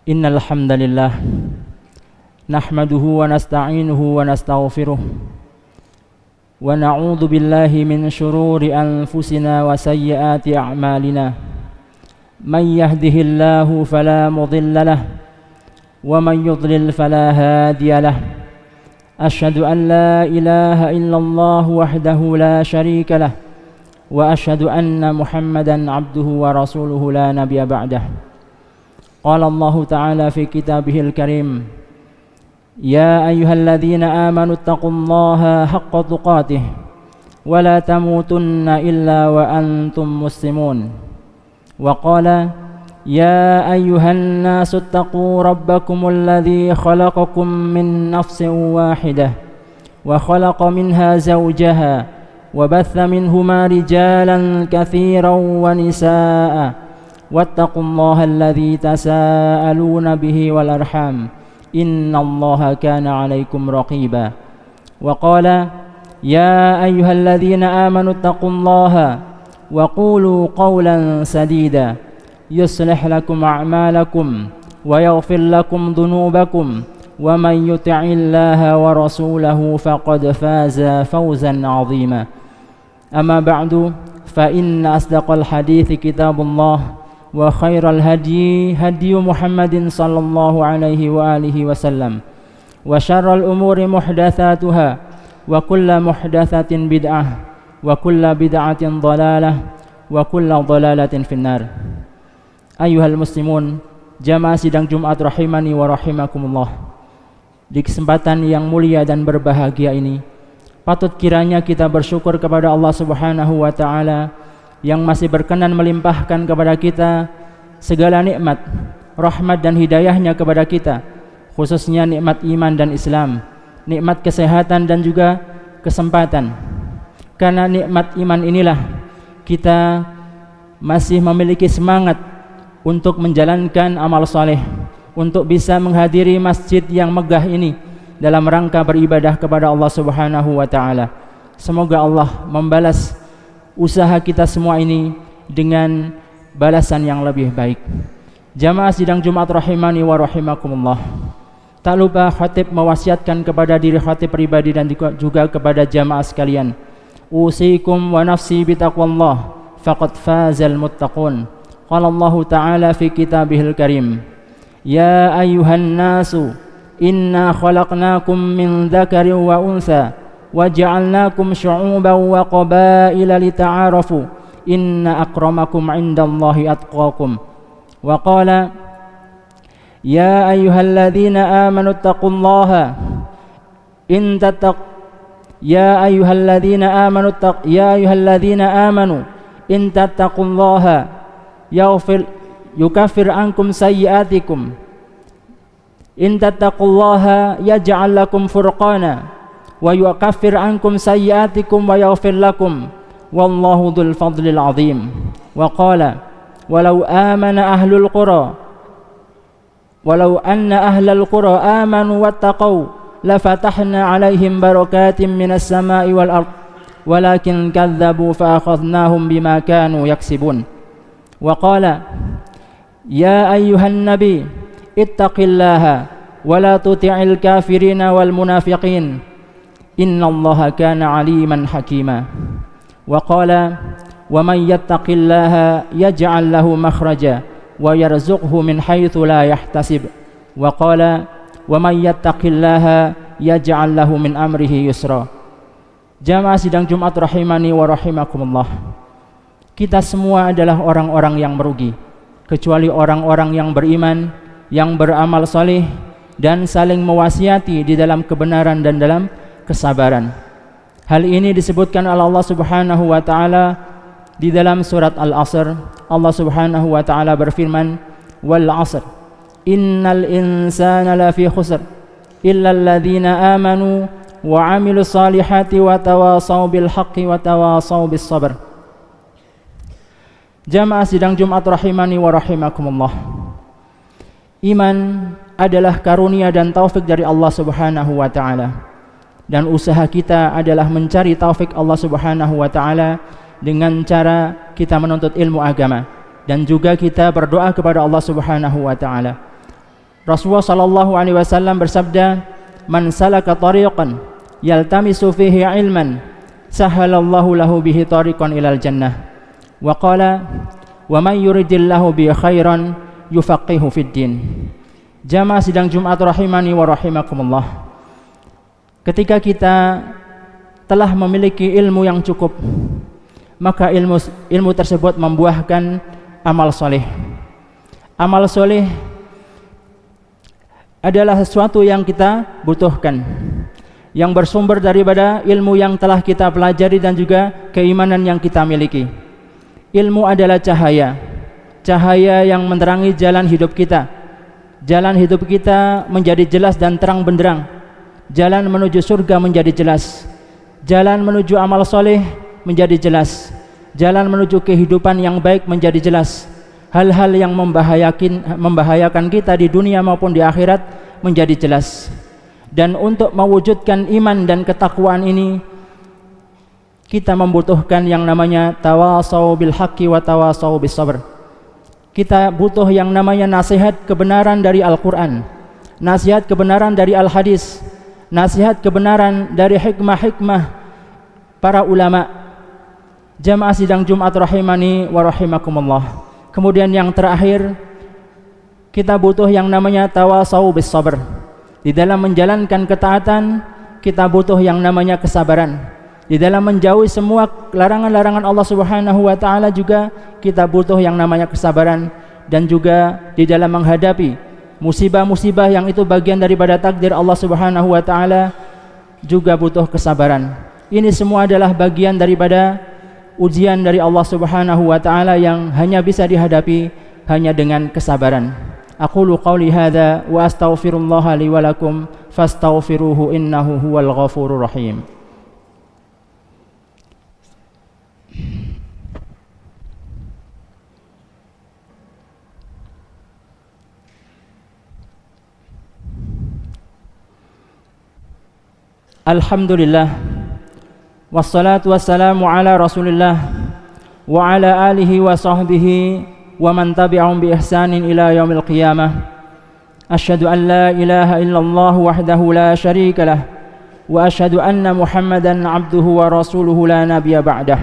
Innal hamdalillah nahmaduhu wa nasta'inuhu wa nastaghfiruh wa na'udzu billahi min shururi anfusina wa sayyiati a'malina may yahdihillahu fala mudilla lahu wa may yudlil fala hadiya lahu asyhadu an la ilaha illallah wahdahu la syarika lahu wa asyhadu anna Muhammadan abduhu wa rasuluhu la nabiyya ba'dahu. Qala Allah Ta'ala fi kitabihil karim Ya ayyuhalladzina amanu taqullaha haqqa tuqatih wa la tamutunna illa wa antum muslimun. Wa qala Ya ayyuhan nasu taqu rabbakumul ladzi khalaqakum min nafsin wahidah wa khalaqa minha zawjaha wa batha minhuma rijalan katsiran wa nisaa'a wattaqullaha alladzi tasaaluna bihi wal arham innallaha kana 'alaikum raqiba. Wa qala ya ayyuhalladzina amanu taqullaha wa qulu qawlan sadida yuslih lakum a'malakum wa yaghfir lakum dhunubakum wa man yuti'illaha wa rasulahu faqad faza fawzan 'azima. Amma ba'du fa inna asdaqal hadithi kitabullah wa khairal hadi Muhammadin sallallahu alaihi wa alihi wasallam wa syarral umuri muhdatsatuha wa kullu muhdatsatin bid'ah wa kullu bid'atin dhalalah wa kullu dhalalatin finnar. Ayyuhal muslimun, jamaah sidang Jumat rahimani wa rahimakumullah. Di kesempatan yang mulia dan berbahagia ini, patut kiranya kita bersyukur kepada Allah Subhanahu wa taala yang masih berkenan melimpahkan kepada kita segala nikmat, rahmat dan hidayahnya kepada kita, khususnya nikmat iman dan Islam, nikmat kesehatan dan juga kesempatan. Karena nikmat iman inilah kita masih memiliki semangat untuk menjalankan amal soleh, untuk bisa menghadiri masjid yang megah ini dalam rangka beribadah kepada Allah Subhanahu wa taala. Semoga Allah membalas usaha kita semua ini dengan balasan yang lebih baik. Jamaah sidang Jumat rahimani wa rahimakumullah. Tak lupa khatib mewasiatkan kepada diri khatib pribadi dan juga kepada jamaah sekalian. Usikum wa nafsi bitaqwallah faqad fazal muttaqun. Qala Allah Ta'ala fi kitabihil karim. Ya ayyuhan nasu inna khalaqnakum min dzakarin wa untha وَجَعَلْنَاكُمْ شُعُوبًا وَقَبَائِلَ لِتَعَارَفُوا إِنَّ أَكْرَمَكُمْ عِنْدَ اللَّهِ أَتْقَاكُمْ وَقَالَ يَا أَيُّهَا الَّذِينَ آمَنُوا اتَّقُوا اللَّهَ إِنْ تَتَّقُوا اللَّهَ يُكَفِّرْ عَنْكُمْ سَيِّئَاتِكُمْ إِنْ تَتَّقُوا اللَّهَ يَجْعَلْ لَكُمْ فُرْقَانًا wa yukaffir ankum sayyiatikum wa yaghfir lakum wallahu dzul fadlil azim. Wa qala walau anna ahlal qura amanu wattaqau la fatahna alaihim barakatim minas samai wal ard walakin kadzabu fa akhadnahum bima kanu yaksibun. Wa qala ya ayyuhan nabi ittaqillaha wa la tuti'il kafirina wal munafiqin innallaha kana aliman hakima. Wa qala wa man yattaqillaha yaj'al lahu makhraja wa yarzuqhu min haitsu la yahtasib. Wa qala wa man yattaqillaha yaj'al lahu min amrihi yusra. Jamaah sidang Jumat rahimani wa rahimakumullah. Kita semua adalah orang-orang yang merugi, kecuali orang-orang yang beriman, yang beramal saleh dan saling mewasiati di dalam kebenaran dan dalam kesabaran. Hal ini disebutkan oleh Allah Subhanahu wa taala di dalam surat Al-Asr. Allah Subhanahu wa taala berfirman, "Wal 'asr innal insana lafi khusr illa alladzina amanu wa 'amilus salihati wa tawasaw bil haqqi wa tawasaw bis sabr." Jamaah sidang Jumat rahimani wa rahimakumullah. Iman adalah karunia dan taufik dari Allah Subhanahu wa taala. Dan usaha kita adalah mencari taufik Allah Subhanahu wa taala dengan cara kita menuntut ilmu agama dan juga kita berdoa kepada Allah Subhanahu wa taala. Rasulullah sallallahu alaihi wasallam bersabda, "Man salaka tariqan yaltamisu fihi ilman, sahalallahu lahu bihi tariqan ilal jannah." Wa qala, "Wa man yuridillahu bi khairan yufaqihu fid din." Jamaah sidang Jumat rahimani wa rahimakumullah. Ketika kita telah memiliki ilmu yang cukup, maka ilmu tersebut membuahkan amal soleh. Amal soleh adalah sesuatu yang kita butuhkan, yang bersumber daripada ilmu yang telah kita pelajari dan juga keimanan yang kita miliki. Ilmu adalah cahaya, cahaya yang menerangi jalan hidup kita. Jalan hidup kita menjadi jelas dan terang benderang. Jalan menuju surga menjadi jelas. Jalan menuju amal soleh menjadi jelas. Jalan menuju kehidupan yang baik menjadi jelas. Hal-hal yang membahayakan kita di dunia maupun di akhirat menjadi jelas. Dan untuk mewujudkan iman dan ketakwaan ini, kita membutuhkan yang namanya tawasau bil haqqi wa tawasau bis sabr. Kita butuh yang namanya nasihat kebenaran dari Al-Quran, nasihat kebenaran dari Al-Hadis, nasihat kebenaran dari hikmah-hikmah para ulama. Jamaah sidang Jumat rahimani wa rahimakumullah. Kemudian yang terakhir, kita butuh yang namanya tawasau bis sabr. Di dalam menjalankan ketaatan, kita butuh yang namanya kesabaran. Di dalam menjauhi semua larangan-larangan Allah Subhanahu wa taala juga kita butuh yang namanya kesabaran, dan juga di dalam menghadapi musibah-musibah yang itu bagian daripada takdir Allah Subhanahu wa taala juga butuh kesabaran. Ini semua adalah bagian daripada ujian dari Allah Subhanahu wa taala yang hanya bisa dihadapi hanya dengan kesabaran. Aqulu qauli hadza wa astaghfirullaha li wa lakum fastaghfiruhu innahu huwal ghafurur rahim. Alhamdulillah, wassalatu wassalamu ala rasulillah wa ala alihi wa sahbihi wa man tabi'ahum bi ihsanin ila yaumil qiyamah. Asyhadu an la ilaha illallah wahdahu la syarika lah, wa asyhadu anna muhammadan abduhu wa rasuluhu la nabiyya ba'dah.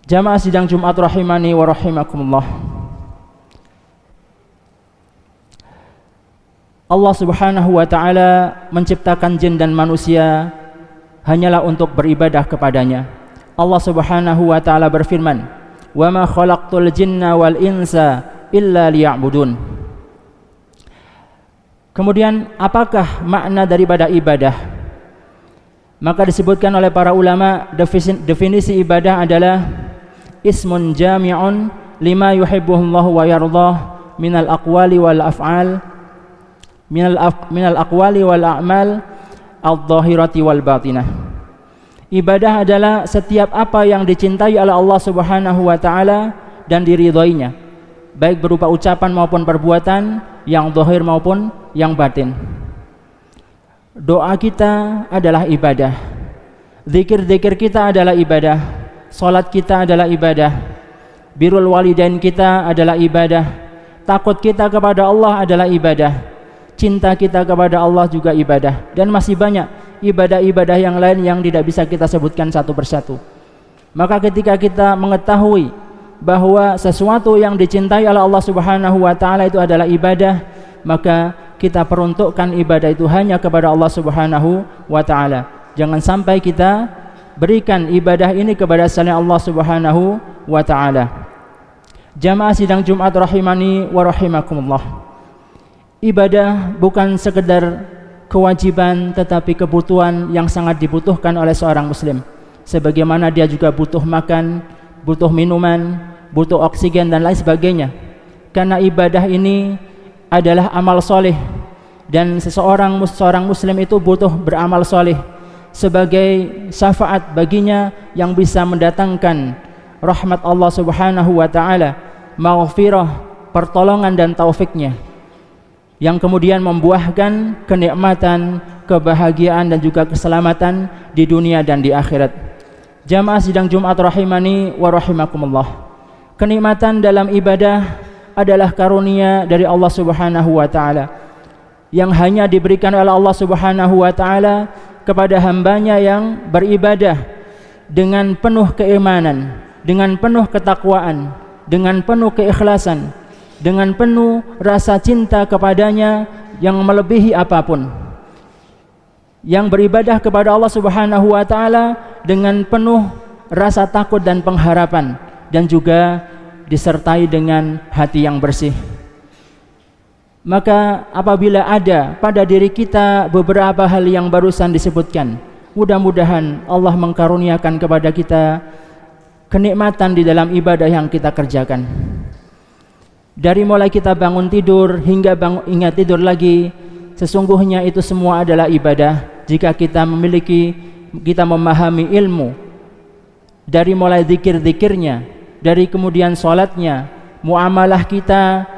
Jamaah sidang Jumat rahimani wa rahimakumullah. Allah Subhanahu wa ta'ala menciptakan jin dan manusia hanyalah untuk beribadah kepadanya. Allah Subhanahu wa ta'ala berfirman, "Wa ma khalaqtul jinna wal insa illa liya'budun." Kemudian apakah makna daripada ibadah? Maka disebutkan oleh para ulama, definisi ibadah adalah ismun jami'un lima yuhibbuhullahu wa yardah minal aqwali wal af'al minal aqwali wal a'mal al-dhahirati wal batinah. Ibadah adalah setiap apa yang dicintai oleh Allah Subhanahu wa ta'ala dan diridhoinya, baik berupa ucapan maupun perbuatan, yang zahir maupun yang batin. Doa kita adalah ibadah, zikir-zikir kita adalah ibadah, salat kita adalah ibadah, birrul walidain kita adalah ibadah, takut kita kepada Allah adalah ibadah, cinta kita kepada Allah juga ibadah, dan masih banyak ibadah-ibadah yang lain yang tidak bisa kita sebutkan satu persatu. Maka ketika kita mengetahui bahwa sesuatu yang dicintai oleh Allah Subhanahu wa ta'ala itu adalah ibadah, maka kita peruntukkan ibadah itu hanya kepada Allah Subhanahu wa ta'ala. Jangan sampai kita berikan ibadah ini kepada selain Allah Subhanahu wa ta'ala. Jamaah sidang Jumat rahimani wa rahimakumullah. Ibadah bukan sekedar kewajiban, tetapi kebutuhan yang sangat dibutuhkan oleh seorang muslim. Sebagaimana dia juga butuh makan, butuh minuman, butuh oksigen dan lain sebagainya. Karena ibadah ini adalah amal soleh, dan seorang muslim itu butuh beramal soleh sebagai syafaat baginya yang bisa mendatangkan rahmat Allah Subhanahu wa ta'ala, maghfirah, pertolongan dan taufiknya, yang kemudian membuahkan kenikmatan, kebahagiaan dan juga keselamatan di dunia dan di akhirat. Jamaah sidang Jumat rahimani wa rahimakumullah. Kenikmatan dalam ibadah adalah karunia dari Allah Subhanahu wa taala yang hanya diberikan oleh Allah Subhanahu wa taala kepada hambanya yang beribadah dengan penuh keimanan, dengan penuh ketakwaan, dengan penuh keikhlasan, dengan penuh rasa cinta kepadanya yang melebihi apapun, yang beribadah kepada Allah Subhanahu wa taala dengan penuh rasa takut dan pengharapan, dan juga disertai dengan hati yang bersih. Maka apabila ada pada diri kita beberapa hal yang barusan disebutkan, mudah-mudahan Allah mengkaruniakan kepada kita kenikmatan di dalam ibadah yang kita kerjakan. Dari mulai kita bangun tidur hingga ingat tidur lagi, sesungguhnya itu semua adalah ibadah jika kita memahami ilmu. Dari mulai zikir-zikirnya, dari kemudian sholatnya, muamalah kita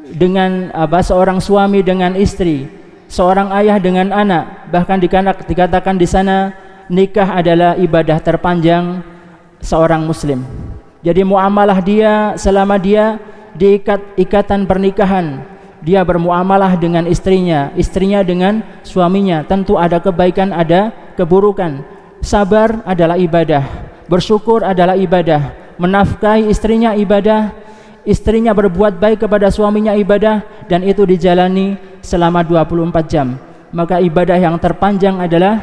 dengan seorang suami dengan istri, seorang ayah dengan anak, bahkan dikatakan di sana nikah adalah ibadah terpanjang seorang muslim. Jadi muamalah dia selama dia diikat ikatan pernikahan, dia bermuamalah dengan istrinya, istrinya dengan suaminya, tentu ada kebaikan, ada keburukan. Sabar adalah ibadah, bersyukur adalah ibadah, menafkahi istrinya ibadah, istrinya berbuat baik kepada suaminya ibadah, dan itu dijalani selama 24 jam. Maka ibadah yang terpanjang adalah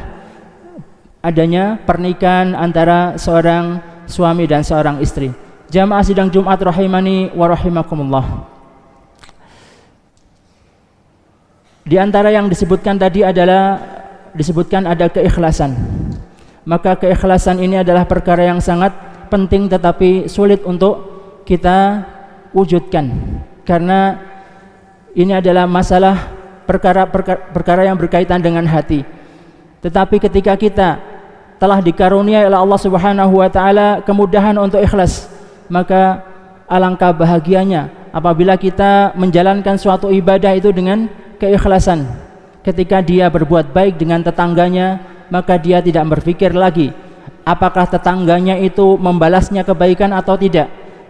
adanya pernikahan antara seorang suami dan seorang istri. Jamaah sidang Jumat rahimani wa rahimakumullah. Di antara yang disebutkan tadi ada keikhlasan. Maka keikhlasan ini adalah perkara yang sangat penting tetapi sulit untuk kita wujudkan, karena ini adalah masalah perkara yang berkaitan dengan hati. Tetapi ketika kita telah dikaruniai oleh Allah Subhanahu wa taala kemudahan untuk ikhlas, maka alangkah bahagianya apabila kita menjalankan suatu ibadah itu dengan keikhlasan. Ketika dia berbuat baik dengan tetangganya, maka dia tidak berpikir lagi apakah tetangganya itu membalasnya kebaikan atau tidak.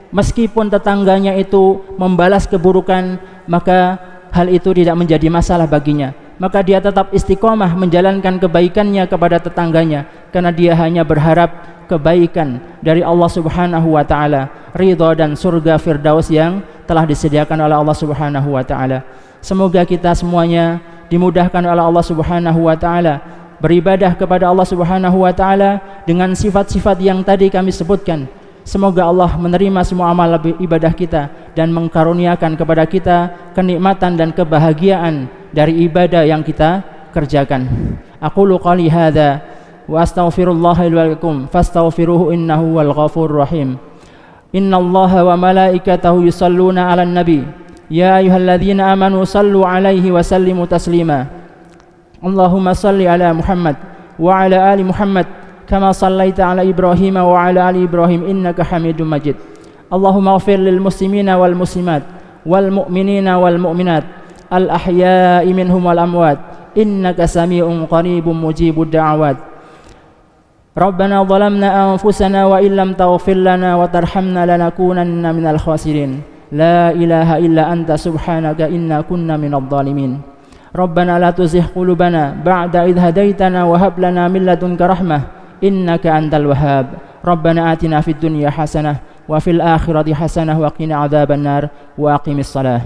Meskipun tetangganya itu membalas keburukan, maka hal itu tidak menjadi masalah baginya. Maka dia tetap istiqomah menjalankan kebaikannya kepada tetangganya, karena dia hanya berharap kebaikan dari Allah Subhanahu wa taala, ridha dan surga firdaus yang telah disediakan oleh Allah Subhanahu wa taala. Semoga kita semuanya dimudahkan oleh Allah Subhanahu wa taala beribadah kepada Allah Subhanahu wa taala dengan sifat-sifat yang tadi kami sebutkan. Semoga Allah menerima semua amal ibadah kita dan mengkaruniakan kepada kita kenikmatan dan kebahagiaan dari ibadah yang kita kerjakan. Aqulu qali hadza wa astaghfirullaha li wa lakum fastaghfiruhu innahu wal ghafurur rahim. Innallaha wa malaikatahu yusalluna 'alan nabi ya ayyuhalladzina amanu sallu 'alaihi wa sallimu taslima. Allahumma salli 'ala Muhammad wa 'ala ali Muhammad kama sallaita 'ala Ibrahim wa 'ala ali Ibrahim innaka Hamidum Majid. Allahumma ighfir lil muslimina wal muslimat wal mu'minina wal mu'minat al ahya'i minhum wal amwat innaka sami'un qaribun mujibud da'awat. Rabbana zalamna anfusana wa illam taghfir lana wa tarhamna lanakunanna minal khasirin. La ilaha illa anta subhanaka inna kunna minadh dhalimin. Rabbana la tuzigh qulubana ba'da idh hadaitana wa hab lana min ladunka rahmah innaka antal wahhab. Rabbana atina fid dunya hasanah wa fil akhirati hasanah wa qina adzabannar wa aqimis salah.